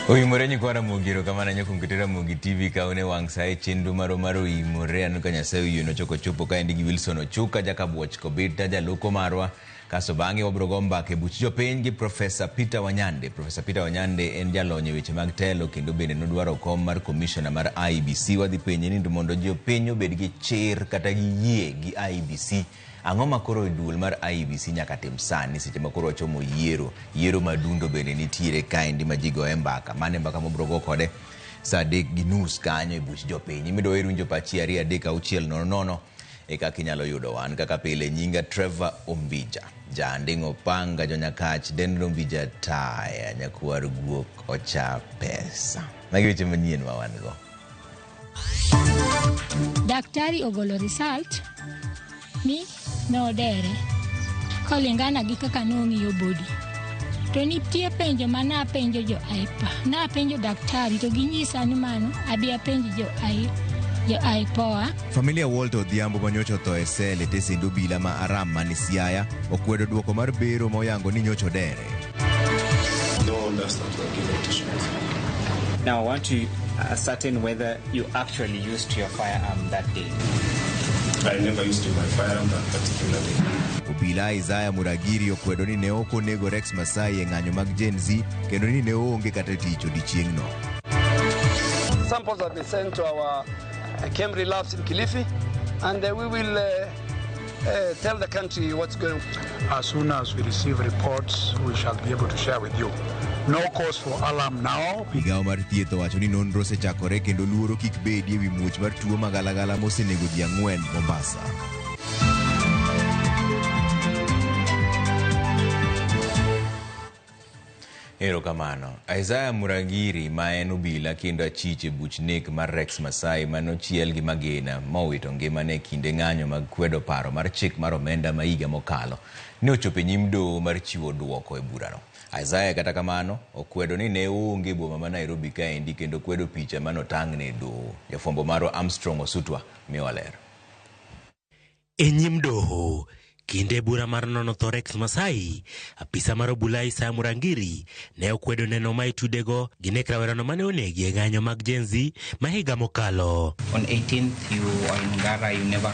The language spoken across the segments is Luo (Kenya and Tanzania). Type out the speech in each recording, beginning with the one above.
Oimore nyikwara mugiro kamana nyakunkitera mugi TV kaune wangsae chendu maro imore anuka nyasaye yuno choko chupo kaendi gi Wilson Ochuka jakabuoch kobita jaluko marwa kaso bangi wabrogomba ke buchijo pengi Professor Peter Wanyande. Professor Peter Wanyande en jalonye weche mag telo kendo bende nodwaro kom mar commissioner mar IEBC wadhi penye ni mondo jo penyo bed gi chir kata gi yie gi IEBC angoma koro idul mar IEBC nyaka tim sani seche makoro wachomo yiero madundo bende nitiere kaendi majigo embaka mane mbaka mobrogo kode saa 3:30 kanyo e buch jopiny imido irunjo pachi 2:600 eka kinyalo yudo wan kaka pile nyinga Trevor Ombija jandingo panga jonyakach den Ombija taya nyakwar guok ocha pesa magi weche manyien ma wan go. Daktari ogolo result ni nodere kolingana gi kaka nong'iyo bodi to nitie penjo mana penjo jo aipa na penjo daktari to ginyisa ni mano abi apenjo jo aipoa. Familia Walter Odhiambo manyocho to e sele tesindo bila ma Aram Manisiaya okwedo duoko mar bero moyango ni nyocho dere. No, that's not what given. Now I want to ascertain whether you actually used your firearm that day. I never used my firearm that particular day. Obila Isaiah Muragiri okwedo ni ne ok onego Rex Masai e ng'anyo mag Gen Z kendo ni ne oonge kata tich odiechieng'no. Samples have been sent to our Kemri labs in Kilifi and we will tell the country what's going on. As soon as we receive reports, we shall be able to share with you. No cause for alarm now. Migao mar thieth owacho ni nonro osechakore kendo luoro kik bedie wi muoch mar tuo magalagala mosenego ji 4 Mombasa. Ero kamano. Isaiah Muragiri ma en obila kendo achiche buch nek mar Rex Masai manochiel gi magena mowito ngimane kinde ng'anyo mag kwedo paro mar chik mar omenda ma higa mokalo ne ochopo nyim doho mar chiwo duoko e burano. Isaiah kata kamano okwedo ni ne oonge boma ma Nairobi kaendi kendo kwedo picha manotang'ne doho. Jafwambo maro Armstrong Osutwa miwaler. E nyim doho kinde bura mar nono tho Rex Masai, apisa mar obila Isaiah Muragiri ne okwedo neno ma itudego gi nek rawerano mane onegi e ng'anyo mag Gen Z ma higa mokalo. On 18th you were in Ngara, you never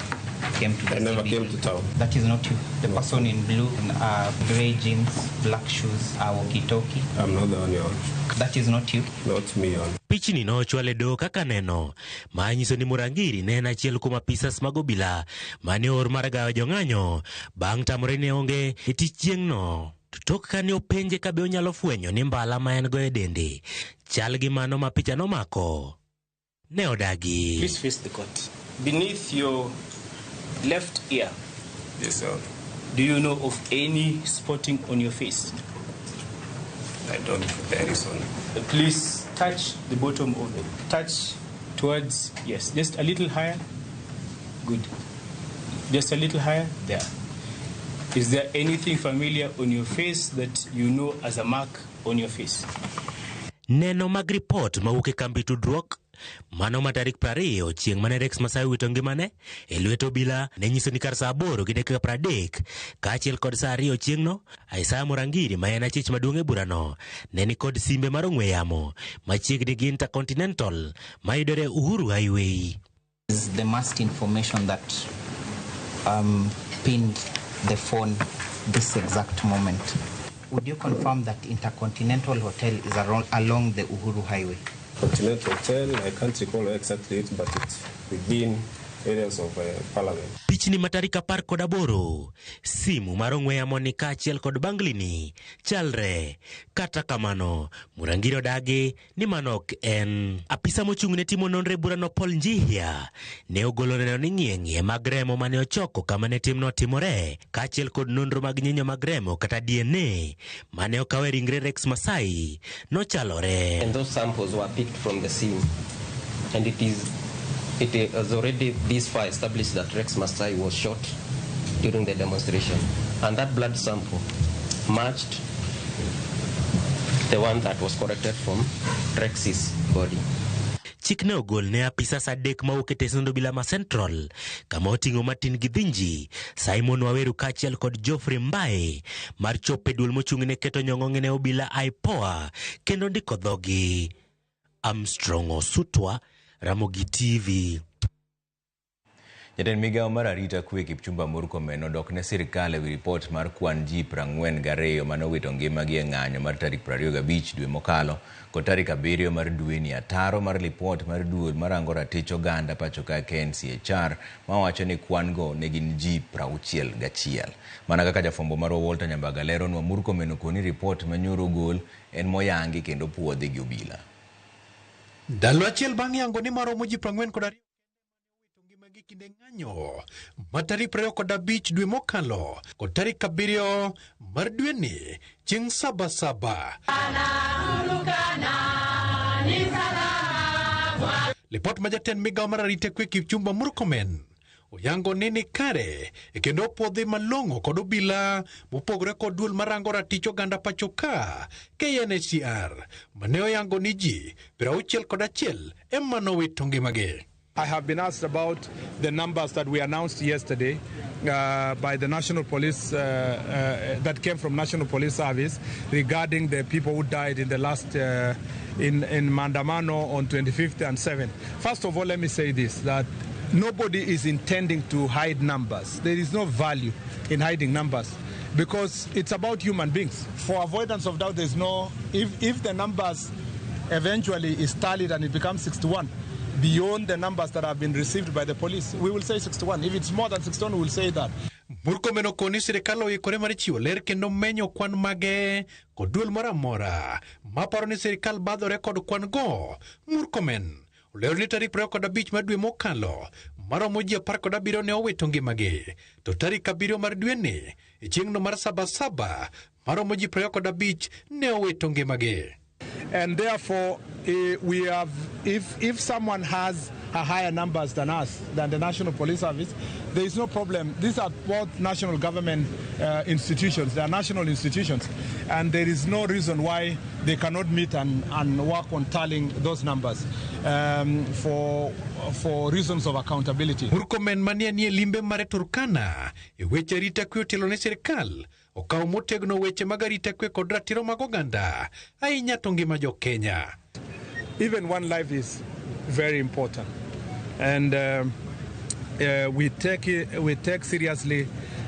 came to the I never came to town. That is not you. The person in blue, grey jeans, black shoes, walkie-talkie. I'm not the only one. That is not you. Not me on. Pichni no ochwal e doho kaka neno ma nyiso ni Muragiri ne en achiel kuom apisas mag obila mane or mar gawo jong'anyo bang' tamore ne onge e tich chieng'no. Tok kane openje ka be onyalo fwenyo ni mbala ma en go e dende chal gi mano ma picha nomako ne odagi. Please face the court. Beneath your left ear. Yes, sir. Do you know of any spotting on your face? I don't. There is one. Please touch the bottom of it. Touch towards, yes, just a little higher. Good. Just a little higher. There. Is there anything familiar on your face that you know as a mark on your face? Neno mag report mawuok e kambi tudruok mano ma tarik 20 chieng' mane Rex Masai wito ngimane e lwet obila ne nyiso ni kar saa 8 gi dakika 30 kaachiel kod saa 2 chieng'no Isaiah Muragiri ma en achich maduong' e burano ne ni kod simbe mar ong'we yamo machiegni gi Intercontinental ma yudore Uhuru Highway. Is the must information that pinned the phone this exact moment. Would you confirm that Intercontinental Hotel is along the Uhuru Highway? Continental Hotel, I can't recall exactly it, but it's within areas of parliament. Pichni matarika par kod aboro, simu mar ong'we yamo ni kaachiel kod banglini chalre. Kata kamano, Murangiro dagi ni mano ok en. Apisa mochung' ne timo nonro e burano Paul Njihia ne ogolo neno ni ng'ieng'ie mag remo mane ochoko kama ne timno timore, kaachiel kod nonro mag nyinyo mag remo kata DNA mane okawe ringre Rex Masai nochalore. And those samples were picked from the scene, and it has already this far established that Rex Masai was shot during the demonstration, and that blood sample matched the one that was collected from Rex's body. Chik ne ogol ne apisa sadek mawuok e tesend obila ma Central kama oting'o Martin Githinji, Simon Waweru kaachiel kod Geoffrey Mbae mar chopo e duol mochung' ne keto nyong'ong'e ne obila IPOA kendo ndiko dhogi. Armstrong Osutwa, Ramogi TV. Jatend migawo mar arita kwe Kipchumba Murkomen odok ne sirkal ewi ripot mar kwan ji 42 mane owito ngimagi e ng'anyo mar tarik 25 dwe mokalo kod tarik 7 mar dweni. Ataro mar ripot mar duol marango ratich oganda pacho ka KNCHR mawacho ni kwan go ne gin ji 61. Mana kaka jafwambo mar Walter Nyambaga leronwa, Murkomen okoni ripot manyoro gol en moyangi kendo puodhi gi obila. Ndalo achiel bang' yango ni maromo ji 42 ngimagi kinde ng'anyo ma tarik 25 dwe mokalo kod tarik 7 mar dweni chieng' Sabasaba. Lipot ma jatend migawo mar arita kwe Kipchumba Murkomen oyango ni kare kendo opodhi malong'o kod obila mopogore kod duol marango ratich oganda pacho ka KNCHR mane oyango ni ji 61 ema nowito ngimagi. I have been asked about the numbers that we announced yesterday by the National Police, that came from National Police Service regarding the people who died in the last, in Mandamano on 25th and 7th. First of all, let me say this, that nobody is intending to hide numbers. There is no value in hiding numbers because it's about human beings. For avoidance of doubt, there's no, if the numbers eventually is tallied and it becomes 61, beyond the numbers that have been received by the police, we will say 61. If it's more than 61, we will say that. Murkomen okoni sirkal oikore mar chiwo ler kendo menyo kwan mage kod duol moro amora maparo ni sirkal badhore kod kwan go. Murkomen olero ni tarik 25 mar dwe mokalo maromo ji 17 ne owito ngimagi, to tarik 7 mar dweni chieng'no mar Sabasaba maromo ji 25 ne owito ngimagi. And therefore, we have, if someone has a higher numbers than us, than the National Police Service, there is no problem. These are both national government institutions. They are national institutions. And there is no reason why they cannot meet and work on tallying those numbers for reasons of accountability. Murkomen mania ni limbe mare Turkana, weche rita kwe otelo ne sirkal, okaw motegno weche mag arita kwe kod ratiro mag oganda, ahinya to ngima jo Kenya. Even one life is very important, and we take seriously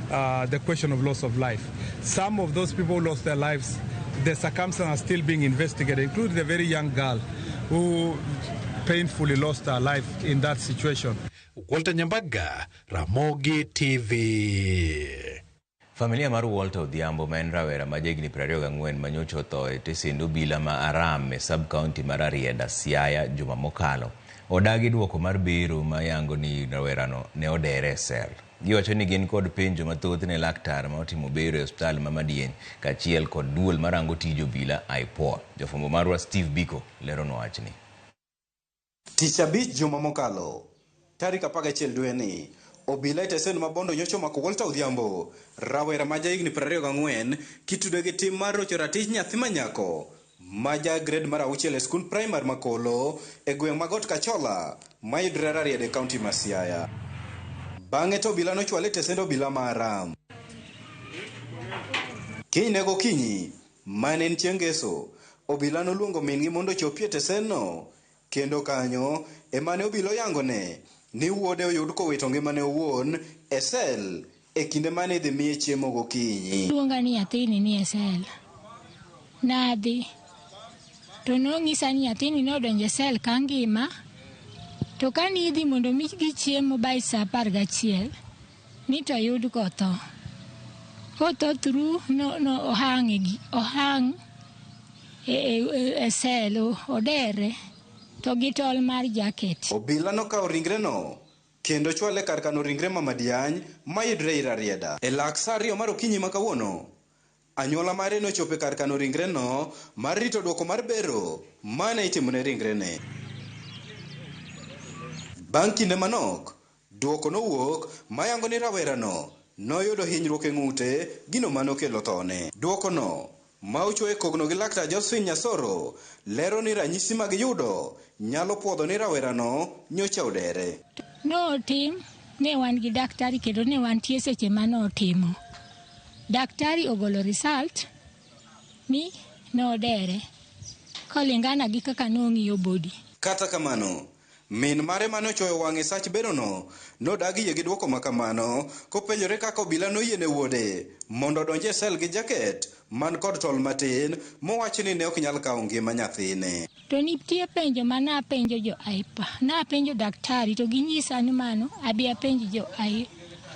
the question of loss of life. Some of those people who lost their lives, the circumstances are still being investigated, including a very young girl who painfully lost her life in that situation. Walter Nyambaga, Ramogi TV. Familia mar Walter Odhiambo ma en rawera ma jahigni 24 manyocha otho e tesend obila ma Aram e sub-county mar Arieda, Siaya juma mokalo odagi duoko mar bero ma yango ni rawerano ne odere e sel. Giwacho ni gin kod penjo mathoth ne laktar ma otimo bero e hospital ma Madieny kaachiel kod duol marango tij obila IPOA. Jafwambo marwa Steve Biko leronwa wachni. Tich abich juma mokalo tarik 11 dwe ni obila e tesend ma Bondo nyocha omako Walter Odhiambo, rawera ma jahigni 24 kitudo gi tim mar rocho ratich nyathi manyako ma ja grade mar 6 e skul primar Makolo e gweng' ma Got Kachola mayudore Arieda e kaunti ma Siaya. Bang'e to obila nochwale tesend obila ma Aram. Kinyne gokinyi mane en chieng' Ngeso, obila noluongo min-gi mondo ochopie tesendno, kendo kanyo emane obila oyangone ni wuode oyud kowito ngimane owuon e sel e kinde mane idhi miye chiemo gokinyi. Luonga ni nyathini ni e sel. Nadhi to nong'isa ni nyathini nodonjo e sel ka ngima To ka nidhi mondo migi chiemo by sa 11 ni to yud kotho. Kotho through no ohang e selo odere to gi tol mar jacket. Obila nokawo ringre no kendo chwale kar kano ringre Mama Diany mayudre Rarieda. E lak sa 2 mar okinyi ma kawuono, anyuola mare nochopo kar kano ringre no mar rito duoko mar bero mane itimone ringre ne. Bang' kinde manok, duoko nowuok mayango ni rawera no noyudo hinyruok e ng'ute, gino manokelo thone. Duoko no ma ochuo e kogno gi Laktar Josephine Nyasoro lero ni ranyisi mag yudo nyalo puodho ni rawera no nyocha odere. No tim ne wan gi daktari kendo ne wantie seche mano otimo. Daktari ogolo result ni nodere kolingana gi kaka nong'iyo body. Kata kamano, min mare mane ochoyo wang'e sach bero no nodagi yie gi duoko makamano kopenjore kaka obila noyiene wuode mondo odonje sel gi jaket man kod tol matin mowacho ni ne ok nyal kawo ngima nyathine. To nitie penjo mana penjo jo AIPA. Na penjo daktari to ginyisa ni mano abi apenjo jo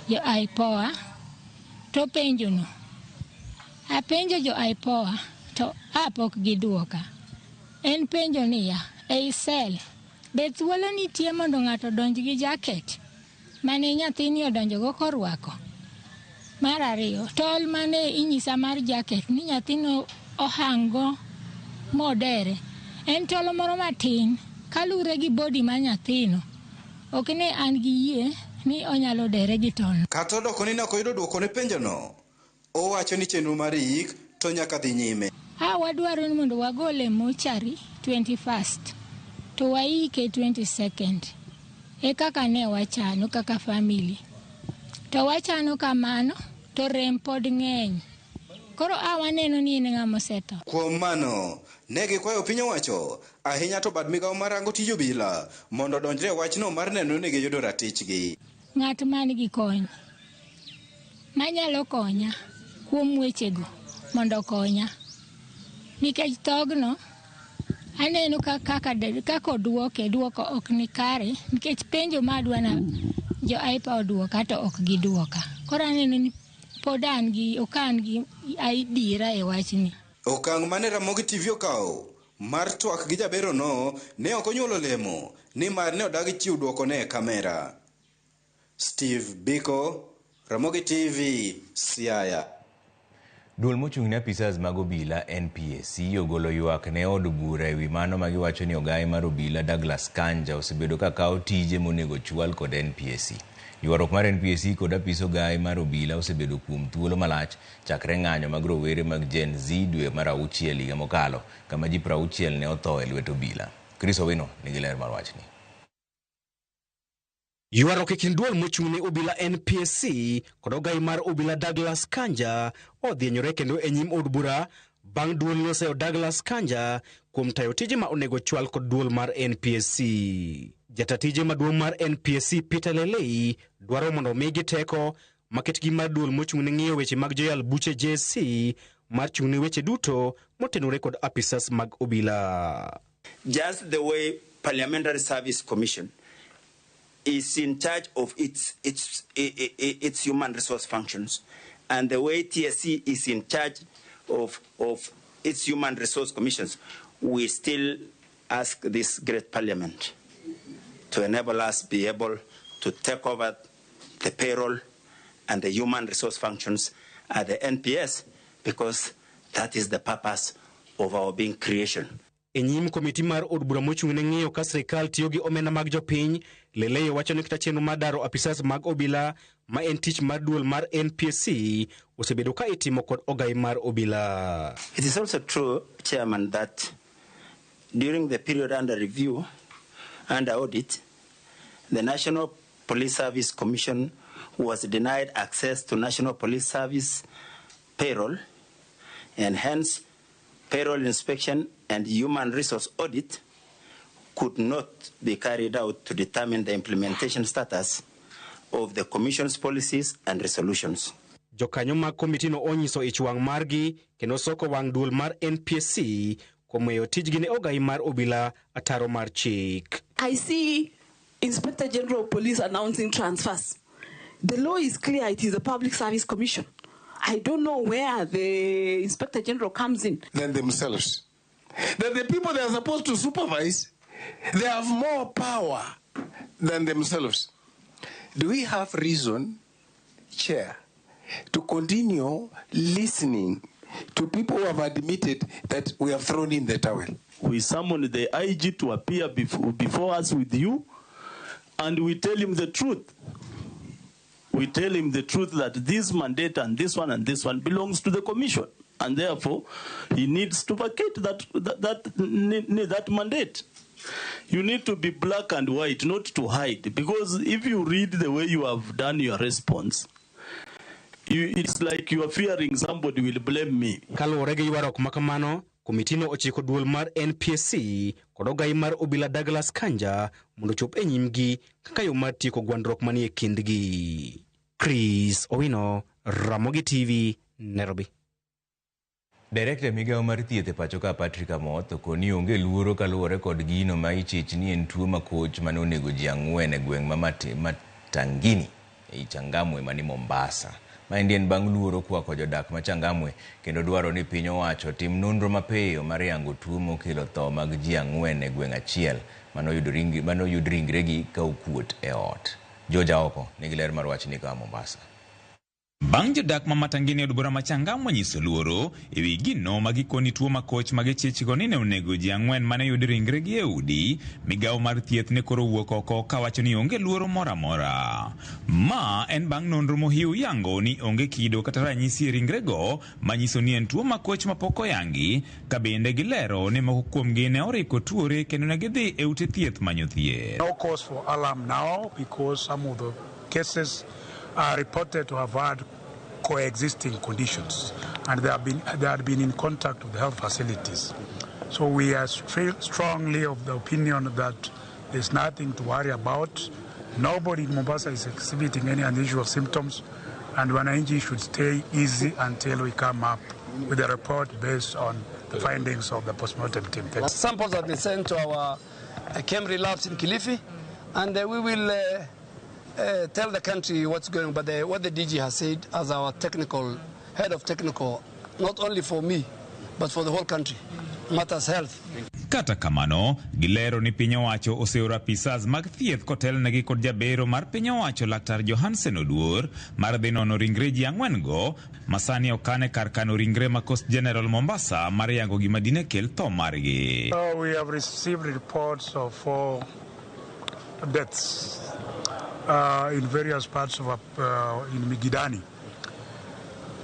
AIPOA. To penjo no apenjo jo AIPOA to apok giduoka. En penjo niya ei sel be thuolo nitie mondo ng'ato donj gi jaket mane nyathini odonjogo korwako. Mar ariyo, tol mane inyisa mar jaket ni nyathino ohango modere en tolo moro matin kalure gi body ma nyathino. Ok ne an gi yie ni onyalo dere gi tol. Kata odoko ni ok oyudo duoko ne penjo no, owacho ni chenro mar yik to nyaka dhi nyime. Wadwaro ni mondo wagole mochari 21st to waike 22nd. E kaka ne wachano kaka family. To wachano kamano to rem pod ng'eny. Koro awaneno ni en ng'ama osetho. Kuom mano, ne gikwayo piny owacho ahinya to bad migawo marango tij obila mondo odonjre e wachno mar neno ni giyudo ratichgi. Ng'at man gi kony manyalo konya kuom wechego mondo konya. Nikech thogno aneno kaka duoko ok ni kare nikech penjo madwana jo AIPA oduoka to ok giduoka. Koro aneno ni pod an gi okan gi aidira e wachni. Okang' mane Ramogi TV okawo mar twak gi jabero no ne ok onyuolo lemo ni mar ne odagi chiwo duoko ne kamera. Steve Biko, Ramogi TV, Siaya. Duol mochung' ne apisas mag obila NPSC ogolo ywak ne od bura ewi mano ma giwacho ni ogai mar obila Douglas Kanja osebedo ka kawo tije monego chwal kod NPSC. Ywaruok mar NPSC kod apis ogai mar obila osebedo kuom thuolo malach chakre ng'anyo mag rowere mag Gen Z dwe mar 6 higa mokalo kama ji 60 ne otho e lwet obila. Chris Owino nigi ler mar wachni. Ywaruok e kind duol mochung' ne obila NPSC kod ogai mar obila Douglas Kanja odhienyore kendo e nyim od bura bang' duol noseyo Douglas Kanja kuom tayo tije ma onego chwal kod duol mar NPSC. Jatatije maduong' mar NPSC Peter Lelei dwaro mondo omigi teko maketgi mar duol mochung' ne ng'iyo weche mag joyal buche JSC mar chung' ne weche duto motenore kod apisas mag obila. Just the way Parliamentary Service Commission is in charge of its human resource functions, and the way TSC is in charge of its human resource commissions, we still ask this great parliament to enable us be able to take over the payroll and the human resource functions at the NPS, because that is the purpose of our being creation. E nyim komiti mar od bura mochung' ne ng'iyo ka sirikal tiyo gi omenda mag jopiny, Lelei wacho ni kata chenro mar daro apisas mag obila ma en tich mar duol mar NPSC osebedo ka itimo kod ogai mar obila. It is also true, Chairman, that during the period under review, under audit, the National Police Service Commission was denied access to National Police Service payroll, and hence payroll inspection and human resource audit could not be carried out to determine the implementation status of the Commission's policies and resolutions. Jokanyo mag komiti no onyiso ich wang' margi kendo soko wang' duol mar NPSC kuom weyo tijgi ne ogai mar obila ataro mar chik. I see Inspector General of Police announcing transfers. The law is clear, it is a public service commission. I don't know where the Inspector General comes in. Than themselves. That the people they are supposed to supervise, they have more power than themselves. Do we have reason, Chair, to continue listening to people who have admitted that we have thrown in the towel? We summon the IG to appear before us with you, and we tell him the truth. We tell him the truth that this mandate and this one belongs to the commission, and therefore he needs to vacate that mandate. You need to be black and white, not to hide, because if you read the way you have done your response, it's like you are fearing somebody will blame me. Kaluwore gi ywaruok makamano, komitino ochiko duol mar NPSC kod ogai mar obila Douglas Kanja mondo chop e nyimgi kaka yo mar tieko gwandruok manie kindgi. Chris Owino, Ramogi TV, Nairobi. Director migao mar thieth e pacho ka Patrick Amoth okoni onge luoro kaluwore kod gino ma ichich ni en tuo makoch mane onego ji 4 e gweng' ma Matangini e Changamwe mani Mombasa. Maendi en bang' luoro kwako jodak ma Changamwe kendo dwaro ni piny owacho tim nonro mapiyo mar yango tuo mokelo tho mag ji 4 e gweng' achiel manoyud ringregi ka okuot e ot. Joja oko nigi ler mar wachni ka Mombasa. Bang' jodak ma Matangini od bura ma Changamwe nyiso luoro ewi gino magikoni tuo makoch magichichgo ni ne onego ji 4 mane yud ringregi e udi, migao mar thieth ne koro wuok oko kawacho ni onge luoro mora mora. Ma en bang' nonro mohiu yango ni onge kido kata ranyisi e ringrego manyiso ni en tuo makoch mapok oyangi, ka bende gilero ni moko kuomgi ne oriko tuore kendo ne gidhi e ute thieth manyo thieth. No cause for alarm now because some of the cases are reported to have had coexisting conditions, and they had been in contact with the health facilities. So we are strongly of the opinion that there's nothing to worry about. Nobody in Mombasa is exhibiting any unusual symptoms, and wananchi should stay easy until we come up with a report based on the findings of the postmortem team. Samples have been sent to our Kemri labs in Kilifi, and we will tell the country what's going on. But what the DG has said as our head of technical, not only for me, but for the whole country, matters health. Kata kamano, gilero ni piny owacho oseoro apisas mag thieth kotelnegi kod jabero mar piny owacho Laktar Johansen Oduor mar dhi nono ringre ji 4 go masani okane kar kano ringre ma Coast General Mombasa mar yango gima dine kel tho margi. We have received reports of 4 deaths in various parts of in Migidani.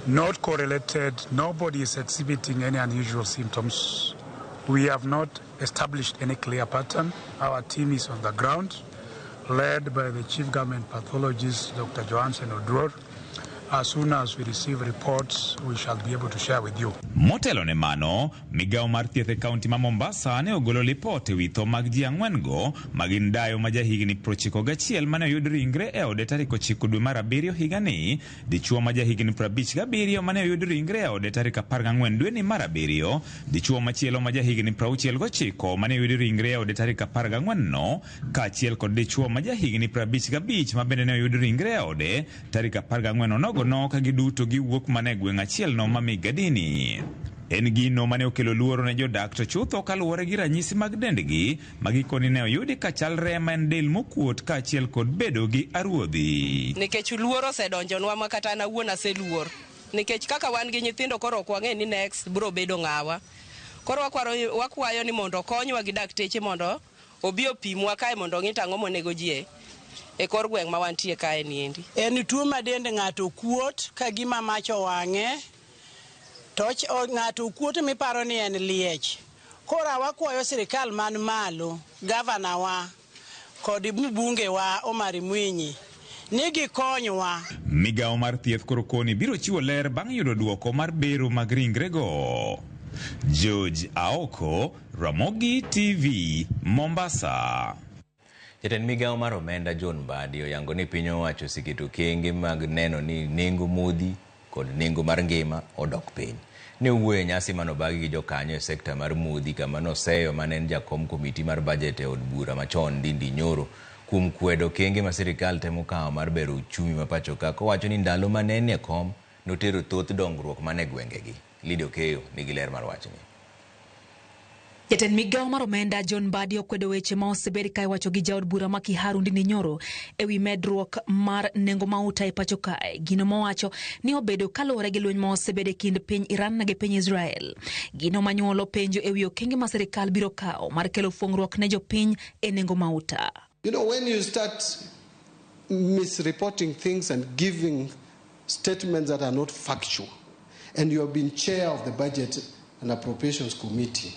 Not correlated, nobody is exhibiting any unusual symptoms. We have not established any clear pattern. Our team is on the ground, led by the Chief Government Pathologist, Dr. Johansen Oduor. As soon as we receive reports, we shall be able to share with you. Motelo ne mano, migao mar thieth e kaunti ma Mombasa ne ogolo lipote wi tho mag ji 4 go magin dayo ma jahigni 91 mane oyud ringre e ode tarik 9 dwe mar 7 higani, dichuo ma jahigni 57 mane oyud ringre e ode tarik 14 dwe ni mar 7, dichuo machielo ma jahigni 69 mane oyud ringre e ode tarik 14 no, kaachiel kod dichuo ma jahigni 55 ma bende ne oyud ringre e ode tarik 14 onogo no ka giduto giwuok mane gweng' achiel no ma Migadini. En gino mane okelo luoro ne jodak to chutho kaluwore gi ranyisi mag dendgi magikoni ne oyudi ka chalre ma en del mokuot kaachiel kod bedo gi aruodhi. Nikech luoro osedonjonwa ma kata an awuon aseluor. Nikech kaka wan gi nyithindo koro ok wang'e ni next biro bedo ng'awa. Koro wakwayo ni mondo okonywa gi dakteche mondo obi opimwa kae mondo ng'i tang'o monego ji e kor gweng' ma wantie kae niendi. En tuo ma dend ng'ato kuot ka gima macho wang'e, to ng'ato kuot miparo ni en liech. Koro wakwayo sirikal man malo, gavana wa kod mbunge wa Omar Mwinyi ni gikonywa. Migao mar thieth koro koni biro chiwo ler bang' yudo duoko mar bero mag ringrego. George Aoko, Ramogi TV, Mombasa. Jatend migao mar omenda John Mbadi oyango ni piny owacho osiketo kenge mag neno ni nengo modhi kod nengo mar ngima odok piny. Ne owuoyo e nyasi manobagi gi jokanyo e sekta mar modhi kama noseyo mane en jakom komiti mar budget e od bura machon Ndindi Nyoro kuom kwedo kenge ma sirikal temo kawo mar bero uchumi ma pacho ka, kowacho ni ndalo manene kom notero thoth dongruok mane gwengegi. Lidio Keyo nigi ler mar wachni. Jatend migao mar omenda John Mbadi okwedo weche ma osebed ka iwacho gi jaod bura ma Kiharu Ndindi Nyoro ewi medruok mar nengo mauta e pacho kae. Gino mowacho ni obedo kaluwore gi lweny ma osebed kind piny Iran gi piny Israel. Gino manyuolo penjo ewi okenge ma sirikal biro kawo mar kelo fuong'ruok ne jopiny e nengo mauta. You know, when you start misreporting things and giving statements that are not factual, and you have been chair of the Budget and Appropriations Committee,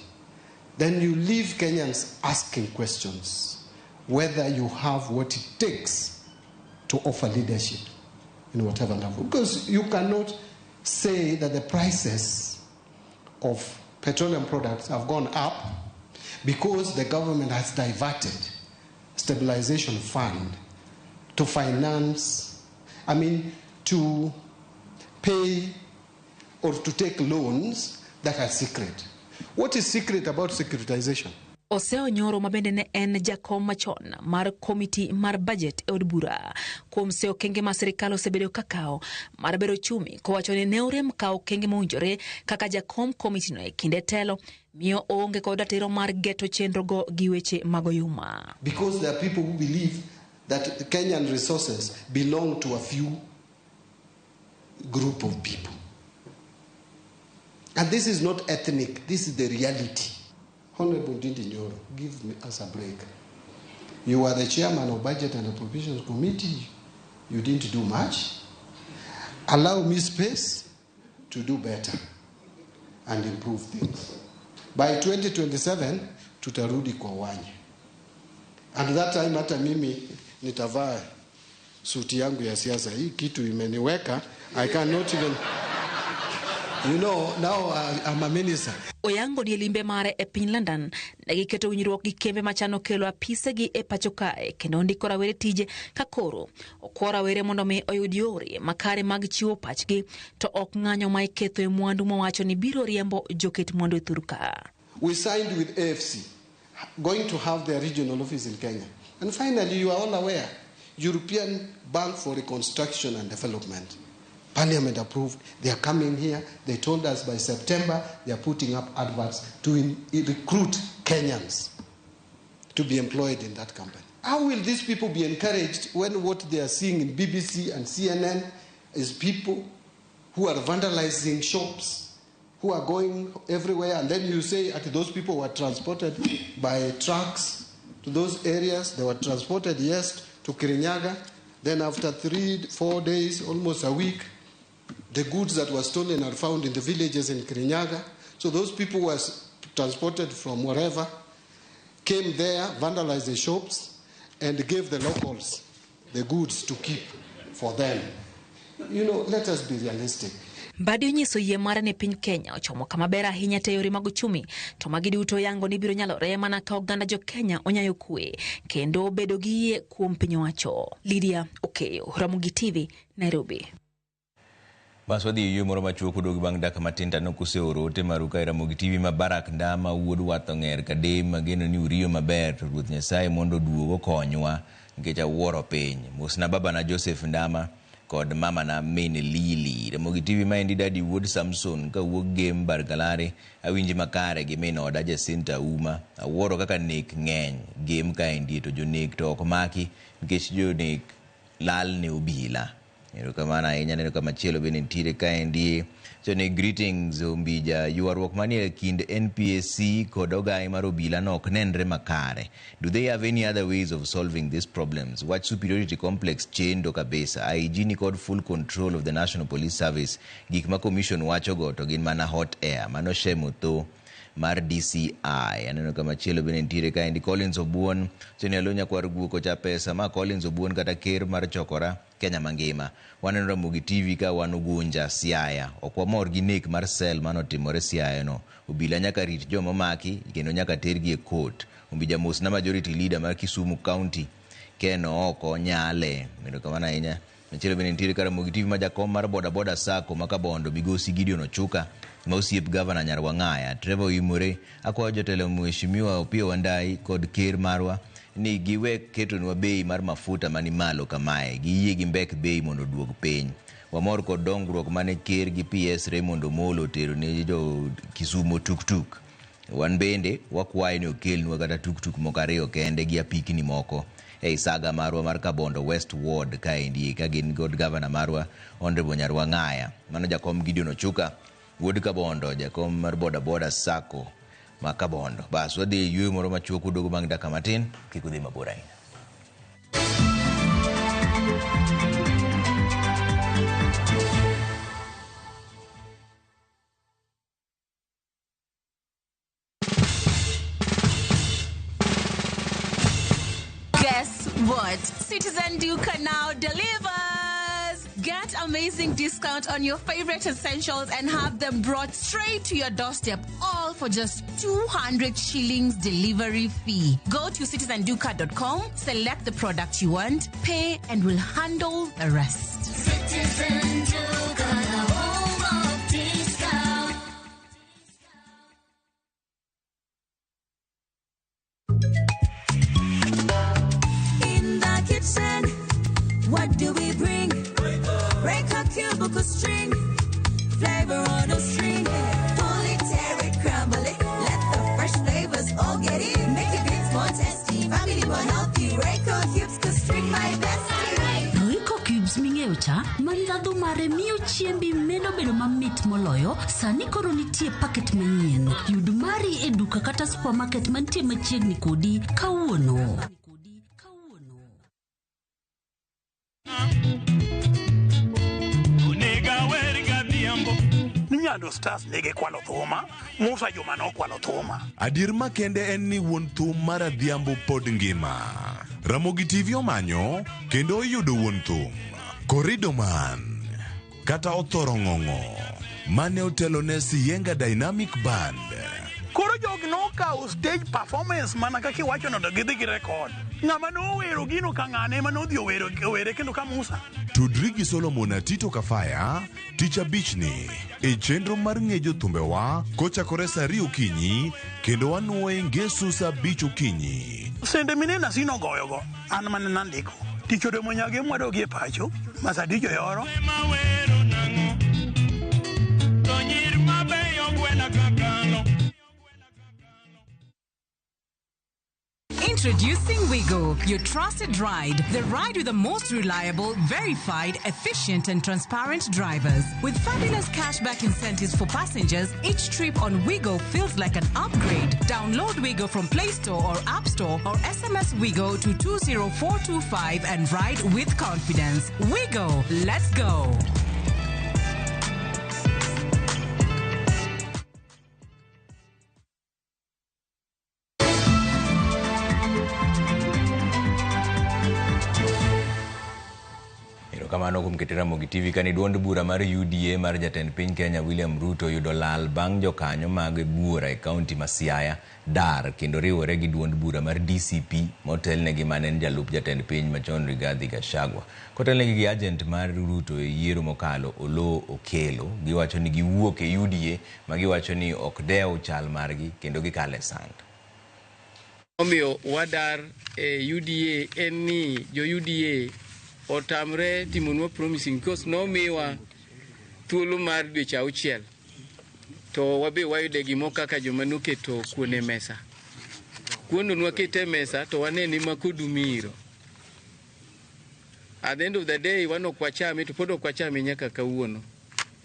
then you leave Kenyans asking questions whether you have what it takes to offer leadership in whatever level. Because you cannot say that the prices of petroleum products have gone up because the government has diverted stabilization fund to finance, to pay or to take loans that are secret. What is secret about securitization? Oseo Nyoro mabende ne en jakom machon mar komiti mar budget e od bura kuom seo kenge ma sirikal osebedo kakao mar bero chumi, kowacho ni ne orem kawo kenge mowinjore kaka jakom komiti no e kinde telo miyo oonge kod ratiro mar geto chenro go gi weche mag oyuma. Because there are people who believe that Kenyan resources belong to a few group of people. And this is not ethnic, this is the reality. Honorable Ndindi Nyoro, give us a break. You are the chairman of Budget and Appropriations Committee. You didn't do much. Allow me space to do better and improve things. By 2027, tutarudi kwa wanye. And that time hata mimi nitavaa suti yangu ya siasa. Hii kitu imeniweka. I cannot even... You know, now I'm a minister. Oyango ni limbe mare e piny London ne giketo winjruok gi kembe machano kelo apise gi e pacho kae kendo ndiko rawere tije ka koro okwo rawere mondo mi oyud yore makare mag chiwo pachgi to ok ng'anyo ma iketho e mwandu mowacho ni biro riembo joket mwandu e thurka. We signed with AFC, going to have their regional office in Kenya. And finally, you are all aware, European Bank for Reconstruction and Development. Parliament approved. They are coming here. They told us by September they are putting up adverts to recruit Kenyans to be employed in that company. How will these people be encouraged when what they are seeing in BBC and CNN is people who are vandalizing shops, who are going everywhere, and then you say that those people were transported by trucks to those areas. They were transported, yes, to Kirinyaga. Then after 3-4 days, almost a week, the goods that were stolen are found in the villages in Kirinyaga. So those people were transported from wherever, came there, vandalized the shops, and gave the locals the goods to keep for them. You know, let us be realistic. Mbadi onyiso yie mare ne piny Kenya ochomo kama ber ahinya te yore mag uchumi, to magi duto yango ni biro nyalore mana ka oganda jo Kenya onyayo kwe kendo bedo gi yie kuom piny owacho. Lydia Okeyo, Ramogi TV, Nairobi. Bas wadhi yie moro machuok kudogi bang' daka matinta nokuse orote maruka e Ramogi TV ma Barak Ndama wuod watho ng'er kadem mageno ni uriyo maber to Ruoth Nyasaye mondo duogo konywa nikech awuoro piny. Mosna baba na Joseph Ndama kod mama na Min Lili. Ramogi TV ma endi dadi wuod Samson ka wuok game Barkalare awinji makare gi min oda Jacinta Uma. Awuoro kaka nek ng'eny game ka endi to jonek to ok maki nikech jonek lal ne obila. Erokamano ahinya. Neno kama chielo bende nitiere ka endi. So ne greetings Ombija, yuarruok manie kind NPSC kod ogai mar obila no ok nenre makare. Do they have any other ways of solving these problems? Watch superiority complex chendo kabisa. IG ni kod full control of the National Police Service. Gik ma commission wacho go to gin mana hot air. Mano shemo to mar DCI. Aneno kama chielo bende nitiere ka endi Collins Obuon. So ne alonya kwar guoko cha pesa ma Collins Obuon kata ker mar chokora Kenya mangima. Waneno Ramogi TV ka wanugunja Siaya. Okwa mor gi nek mar sel manotimore Siaya no. Obila nyaka rit joma maki kendo nyaka tergi e court. Ombija Mosna majority leader mar Kisumu County Keno oko nyale. Neno kama na inya. Mchele bende nitiere ka Ramogi TV majakom mar boda sako makabondo Migosi Gideon Ochuka Mausiep Governor Nyarwang'aya Trevor Imure akwa jotelo mheshimiwa Opiyo Wandayi kod ker marwa ni giwe ketonwa bei mar mafuta mani malo kamae, giyie gi mbek bei mondo duog piny. Wamor kod dongruok mane ker gi PS Raymond Omolo tero ne jo Kisumo tuk-tuk. Wan bende wakwayo ni okelnwa kata tuk-tuk moko ariyo kende gi apikni moko ei saga marwa mar Kabondo West Ward kaendi, ka gin god gavana marwa Honorable Nyarwa Ng'aya. Mano jakom Gideon Ochuka, wuod Kabondo, jakom mar boda boda Sacco ma Kabondo. Bas wadhi yweyo moro machuok udogo bang' dakika matin, kik udhi mabor ahinya. Guess what? Citizen Duca now delivers! Get amazing discount on your favorite essentials and have them brought straight to your doorstep, all for just 200 shillings delivery fee. Go to citizenduca.com, select the product you want, pay, and we'll handle the rest. Citizen Duca, the home of discount. In the kitchen, what do we bring? Break a cubicle string, flavor on a string. Pull it, tear it, crumble it. Let the fresh flavors all get in. Make it bits more tasty, family more healthy. Reiko cubes could string my bestie. Reiko cubes ming'eyo cha, mandhadho mare miyo chiembi medo bedo mamit moloyo. Sani koro nitie paket manyien. Yud mari e duka kata supermarket mantie machiegni kodi kawuono. Nyando Stars nege kwalo thuma, Musa Juma no kwalo thuma. Adir makende en ni wuon thum mar Adhiambo pod ngima. Ramogi TV omanyo kendo oyudo wuon thum. Corridor Man kata Othoro Ng'ong'o mane otelo ne Siyenga Dynamic Band. Koro jogi nokawo stage performance mana kaki wacho no gidhi gi record. Ng'ama nowero gino ka ng'ane ma nodhi owere kendo ka Musa. Tudri gi Solomon Atito Kafaya tich abich ni e chenro mar ng'ejo thumbewa kochakore saa 2 okinyi kendo wanuoye ngeso saa 5 okinyi. Sende minena sino goyogo an mane nandiko tich odemo nyage mwadogi e pacho masadijo yoro. Introducing Wigo, your trusted ride. The ride with the most reliable, verified, efficient, and transparent drivers. With fabulous cashback incentives for passengers, each trip on Wigo feels like an upgrade. Download Wigo from Play Store or App Store or SMS Wigo to 20425 and ride with confidence. Wigo, let's go. Kamano kuom keto Ramogi TV kani duond bura mar UDA mar jatend piny Kenya William Ruto yudo lal bang' jokanyo mag bura e kaunti ma Siaya dar kendo riwore gi duond bura mar DCP motelnegi mane en jalup jatend piny machon Rigathi Gachagua. Kotelnegi gi agent mar Ruto e yiero mokalo Oloo Okelo, giwacho ni giwuok e UDA ma giwacho ni ok dew chal margi kendo gikale sand. Omiyo wadar e UDA en ni jo UDA otamre timonwa promising because nomiwa thuolo mar dweche 6 to wabe wayude gimo kaka joma noketo kuone mesa. Kuono nwakete mesa to waneni makodumiro. At the end of the day wano kwachame to podo kwachame nyaka kawuono.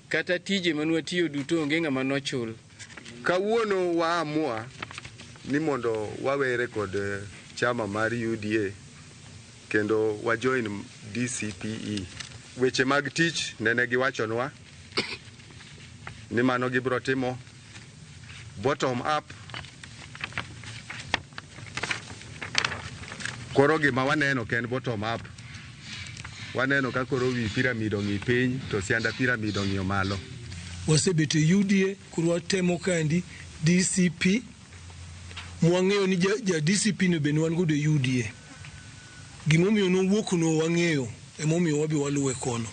Kata tije manwa tiyo duto onge ng'ama nochul. Kawuono waamua ni mondo wawere kod chama mar UDA kendo wajoin DCPE. Weche mag tich nene giwachonwa ni mano gibro timo bottom up. Koro gima waneno ken bottom up. Waneno ka koro wi pyramid ong'i piny to sianda pyramid ong'iyo malo. Wasebete UDA koro watemo kandi DCP. Mwang'eyo ni ja DCP no bende wan godo UDA. Gimomiyo no wuok no wang'eyo emomiyo wabi waluwe kono.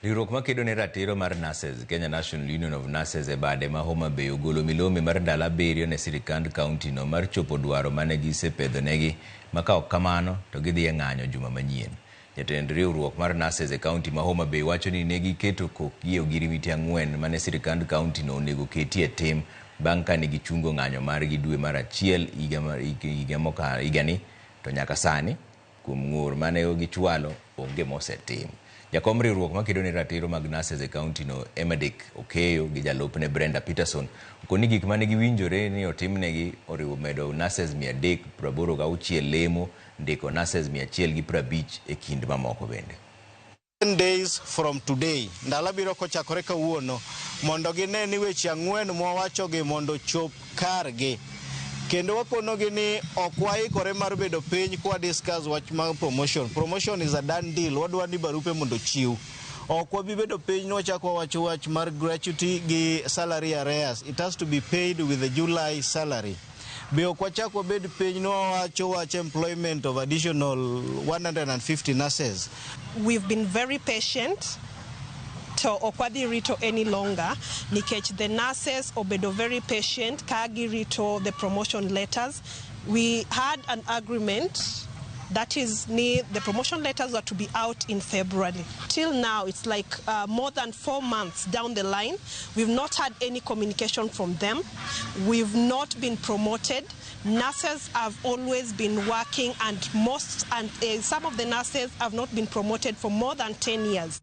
Riwruok makedo ne ratiro mar nurses, Kenya National Union of Nurses e bade ma Homa Bay ogolo milome mar ndalo 7 ne sirikand kaunti no mar chopo dwaro mane gisepedhonegi ma ka ok kamano to gidhi e ng'anyo juma manyien. Jatend riwruok mar nurses e kaunti ma Homa Bay wacho ni ne giketo kokgi e ogirimiti 4 mane sirikand kaunti no onego ketie tim bang' kane gichungo ng'anyo margi dwe mar 1 higani to nyaka sani kuom ng'ur mane gichwalo onge mosetim. Jakom riwruok makedo ne ratiro mag nurses e kaunti no Emadick Okeyo gi jalupne Brenda Peterson koni gik mane giwinjore ni otimnegi oriwo medo nurses 386 lemo, ndiko nurses 150 e kind mamoko bende. 10 days from today, ndalo biro kochakore kawuono mondo gine ni weche 4 mwawachogi mondo chop kargi. Kendo wakonogi ni okwaikore mar bedo piny kwa discuss wach mag promotion. Promotion is a done deal. Wadwa ni barupe mondo chiw. Okwabi bedo piny no chakwa wach mar gratuity gi salary arrears. It has to be paid with the July salary. Be okwachakwa bed piny no wach employment of additional 150 nurses. We've been very patient to okwadhi rito any longer nikech the nurses obedo very patient kagi rito the promotion letters. We had an agreement that is the promotion letters were to be out in February. Till now it's like more than 4 months down the line. We've not had any communication from them. We've not been promoted. Nurses have always been working and some of the nurses have not been promoted for more than 10 years.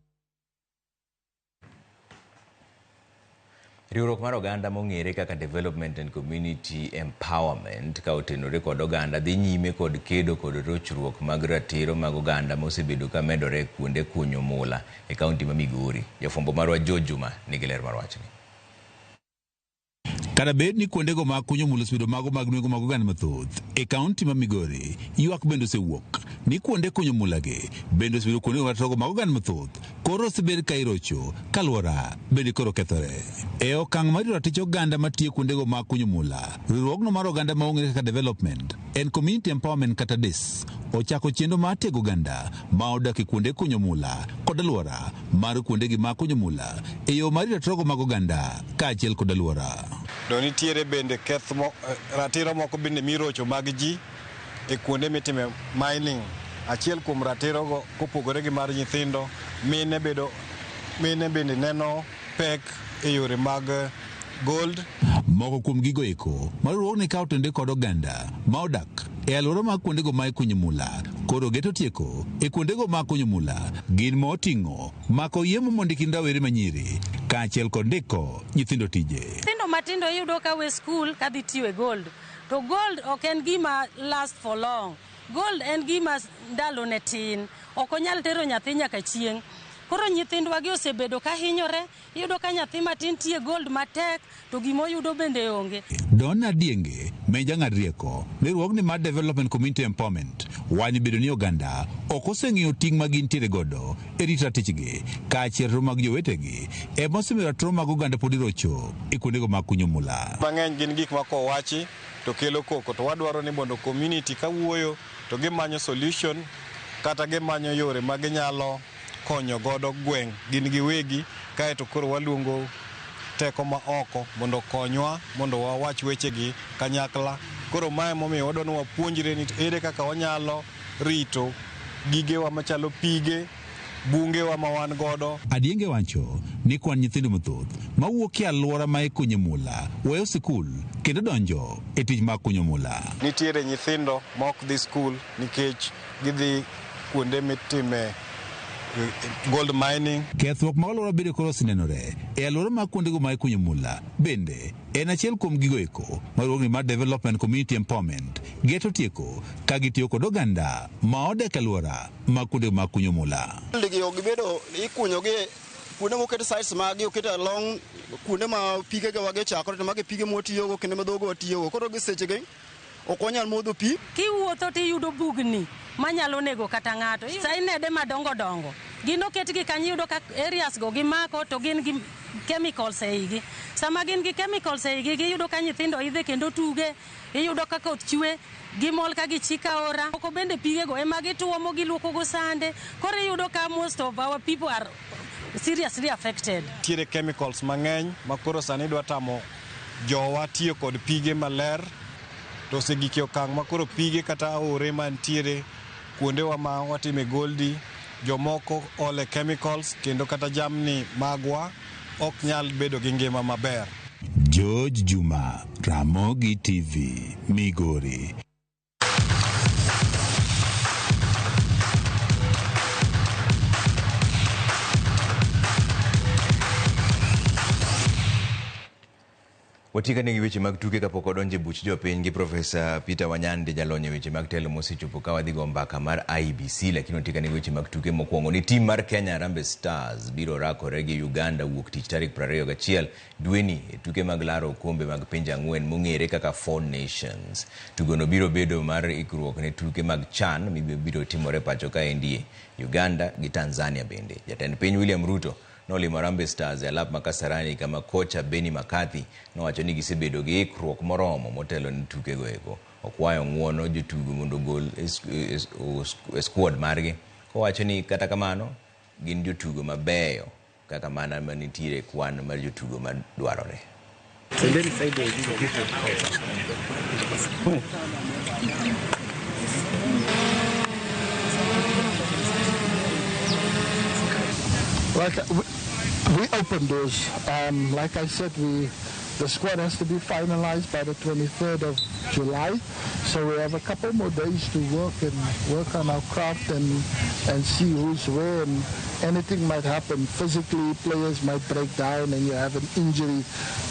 Riwruok mar oganda mong'ere kaka Development and Community Empowerment ka otenore kod oganda dhi nyime kod kedo kod rochruok mag ratiro mag oganda mosebedo ka medore kuonde kunyo mula e kaunti ma Migori. Jafwambo marwa George Juma nigi ler mar wachni. Kada bed ni kuondego mag kunyo mula osebedo mago mag nweng'o mag oganda mathoth e kaunti ma Migori, ywak bende osewuok ni kuonde kunyo mulagi bende osebedo kuonde matogo mag oganda mathoth koro osebed ka irocho kaluora bende koro kethore. E okang' mar ratich oganda matiyo kuondego mag kunyo mula, riwruogno mar oganda maong'ere kaka Development and Community Empowerment kata DES ochako chenro mar tego oganda ma odak e kuonde kunyo mula kod aluora mar kuondegi mag kunyo mula e yo mar ratiro mag oganda kaachiel kod aluora. Do nitiere bende ratiro moko bende mirocho mag ji e kuonde mitime mining. Achiel kuom ratirogo kopogore gi mar nyithindo, mine bende neno pek e yore mag gold. Moko kuom gigo eko mariwruogni kawo tende kod oganda ma odak e aluora mag kuondego ma ikunyo mula koro geto tieko e kuondego mag kunyo mula gin ma oting'o mako yiemo mondiki rawere manyiri kaachiel kod ndiko nyithindo tije. Nyithindo matindo iyudo ka we skul ka dhi tiyo e gold, to gold ok en gima last for long. Gold en gima ndalo ne tin, ok onyal tero nyathi nyaka chieng'. Koro nyithindwa gi osebedo ka hinyore, iyudo ka nyathi matin tiye gold matek to gimoyudo bende onge. Donna Dienge, menja ng'ad rieko, riwruogni mar Development Community Empowerment, wany bedo ni oganda ok oseng'iyo ting' ma gintiere godo e rito ratichgi kaachiel mag jowetegi ema osemiyo ratiro mag oganda pod irocho e kuondego mag kunyo mula. Mang'eny gin gik ma kowachi to kelo koko, to wadwaro ni mondo community kawuoyo to gimanyo solution kata gimanyo yore ma ginyalo konyo godo gweng' gin giwegi, kaeto koro waluongo teko ma oko mondo konywa mondo wawach wechegi kanyakla. Koro mae momiyo wadwa ni wapuonjre ni ere kaka wanyalo rito gigewa machalo pige, bungewa ma wan godo. Adienge wacho ni kwan nyithindo mathoth mawuok e aluora ma ikunyo mula weyo sikul kendo donjo e tich mag kunyo mula. Nitiere nyithindo ma ok dhi skul nikech gidhi kuonde mitime gold mining. Kethruok ma aluora bende koro osenenore e aluora mag kuondego ma ikunyo mula bende en achiel kuom gigo eko mariwruogni mar Development Community Empowerment geto tieko ka gitiyo kod oganda ma odak e aluora mag kuondego mag kunyo mula. Gibedo ikunyogi kuonde moket sites magi oket along kuonde ma pigega wage chakore to mage pige motiyogo kendo madhogo watiyogo, koro gi sechegi ok wanyal modho pi. Kiwuotho tiyudo bugni manyalo nego kata ng'ato. Sainede madongo dongo gin oketgi kanyo, iyudo ka areas go gimako to gin gi chemicals eigi. Sama gin gi chemicals eigi giyudo ka nyithindo idhe kendo tuge, iyudo ka koth chwe gimol ka gichika ora. Oko bende pigego ema gituomo giluoko go sande. Koro iyudo ka most of our people are seriously affected. Tiere chemicals mang'eny makoro sani dwa tamo jowa tiyo kod pige maler to osegike okang' makoro pige kata aore mantiere kuondewa ma watime goldi jomoko ole chemicals kendo kata jamni magwa ok nyal bedo gi ngima maber. George Juma, Ramogi TV, Migori. Watikane gi weche mag tuke kapok odonje buch jopiny gi Profesa Peter Wanyande jalonye weche mag telo mosechopo ka wadhi go mbaka mar IBC, lakini watikane gi weche mag tuke mokwongo ni tim mar Kenya Harambee Stars biro rakore gi Uganda wuok tich tarik 21 dweni e tuke mag laro okombe mag pinje 4 mong'ere kaka Four Nations. Tugono biro bedo mar ikruok ne tuke mag CHAN biro timore pacho ka endi Uganda gi Tanzania bende. Jatend piny William Ruto nolimo Harambee Stars e alap makasarani kama kocha Benny McCarthy nowacho ni gisebedo gi ikruok moromo motelo ni tuke go eko. Okwayo ng'uono jotugo mondo gol squad margi. Owacho ni kata kamano gin jotugo mabeyo kaka mana manitiere kwan mar jotugo madwarore. We opened doors. Like I said, the squad has to be finalized by the 23rd of July. So we have a couple more days to work on our craft and see who's where, and anything might happen. Physically, players might break down and you have an injury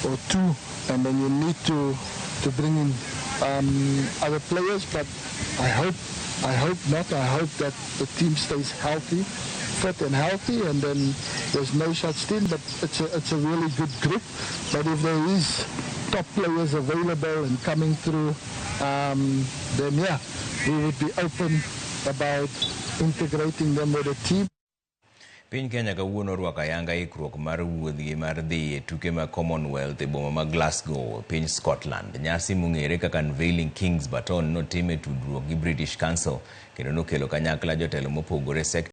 or two, and then you need to bring in other players. But I hope not. I hope that the team stays healthy, fit and healthy, and then there's no such thing, but it's a really good group. But if there is top players available and coming through, then yeah, we would be open about integrating them with the team. Piny Kenya kawuono rwako ayanga ikruok mar wuodhgi mar dhi e tuke ma Commonwealth e boma ma Glasgow, piny Scotland. Nyasi mong'ere kaka Unveiling King's Baton notim e tudruok gi British Council kendo nokelo kanyakla jotelo mopogore